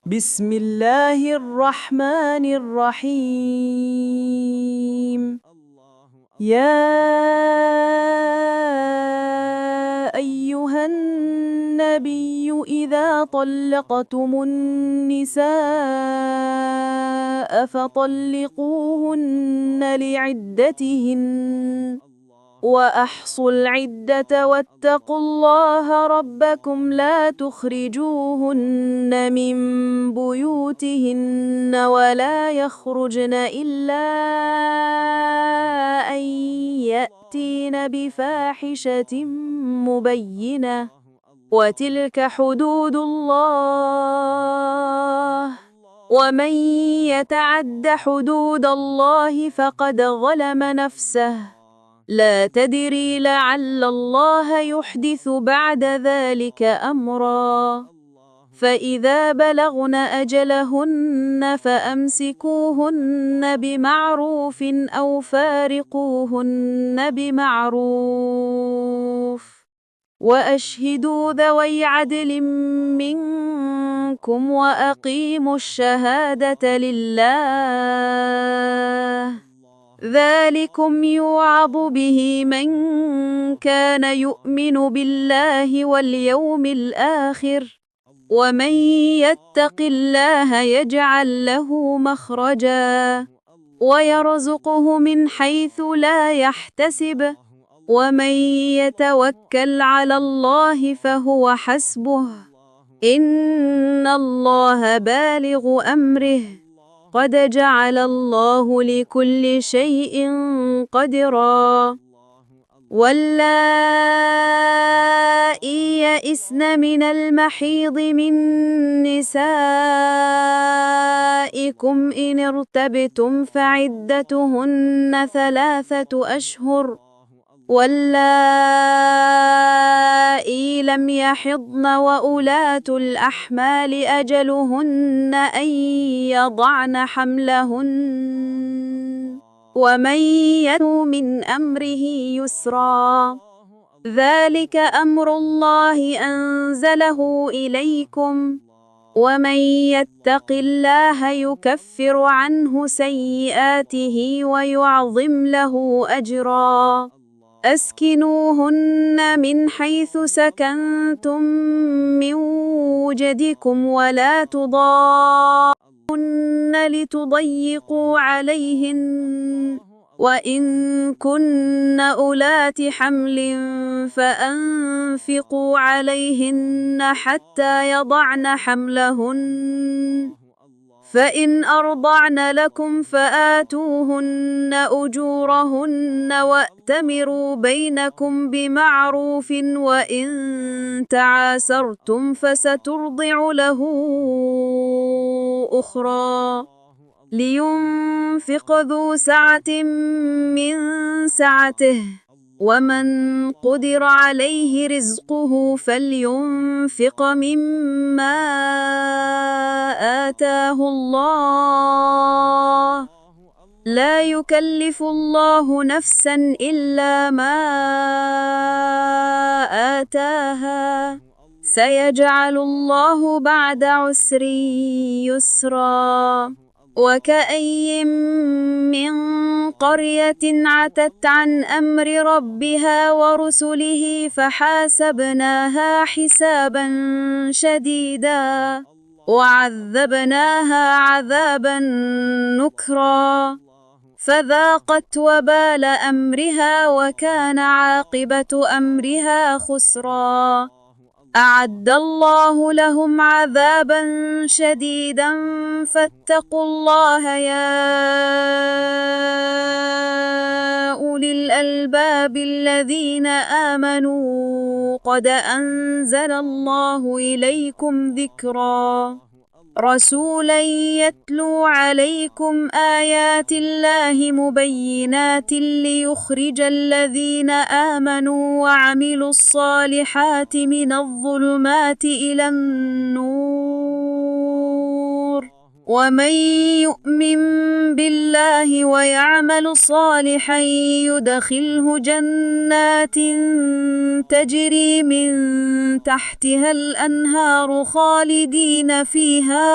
بسم الله الرحمن الرحيم. يا أيها النبي إذا طلقتم النساء فطلقوهن لعدتهن وأحصوا العدة واتقوا الله ربكم لا تخرجوهن من بيوتهن ولا يخرجن إلا أن يأتين بفاحشة مبينة وتلك حدود الله ومن يتعد حدود الله فقد ظلم نفسه لا تدري لعل الله يحدث بعد ذلك أمرا فإذا بلغن أجلهن فأمسكوهن بمعروف أو فارقوهن بمعروف وأشهدوا ذوي عدل منكم وأقيموا الشهادة لله ذلكم يوعظ به من كان يؤمن بالله واليوم الآخر ومن يتق الله يجعل له مخرجا ويرزقه من حيث لا يحتسب ومن يتوكل على الله فهو حسبه إن الله بالغ أمره قد جعل الله لكل شيء قدرا واللائي يئسن من المحيض من نسائكم إن ارتبتم فعدتهن 3 أشهر واللائي لم يحضن وأولاة الأحمال أجلهن أن يضعن حملهن ومن ينو من أمره يسرا ذلك أمر الله أنزله إليكم ومن يتق الله يكفر عنه سيئاته ويعظم له أجرا أسكنوهن من حيث سكنتم من وجدكم ولا تضاروهن لتضيقوا عليهن وإن كن أولات حمل فأنفقوا عليهن حتى يضعن حملهن فإن أرضعن لكم فآتوهن أجورهن وأتمروا بينكم بمعروف وإن تعاسرتم فسترضع له أخرى لينفق ذو سعة من سعته ومن قدر عليه رزقه فلينفق مما آتاه الله لا يكلف الله نفسا إلا ما آتاها سيجعل الله بعد عسر يسرا وكأي من قرية عتت عن أمر ربها ورسله فحاسبناها حسابا شديدا وعذبناها عذابا نكرا فذاقت وبال أمرها وكان عاقبة أمرها خسرا أعد الله لهم عذابا شديدا فاتقوا الله يا أولي الألباب الذين آمنوا قد أنزل الله إليكم ذكرا رسولا يتلو عليكم آيات الله مبينات ليخرج الذين آمنوا وعملوا الصالحات من الظلمات إلى النور ومن يؤمن بالله ويعمل صالحا يدخله جنات تجري من تحتها الأنهار خالدين فيها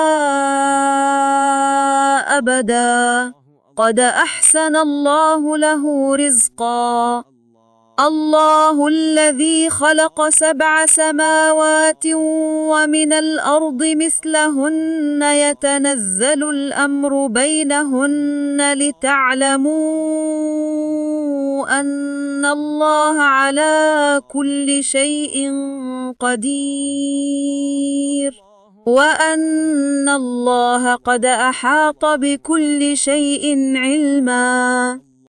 أبدا قد أحسن الله له رزقا. الله الذي خلق 7 سماوات ومن الأرض مثلهن يتنزل الأمر بينهن لتعلموا أن الله على كل شيء قدير وأن الله قد أحاط بكل شيء علما.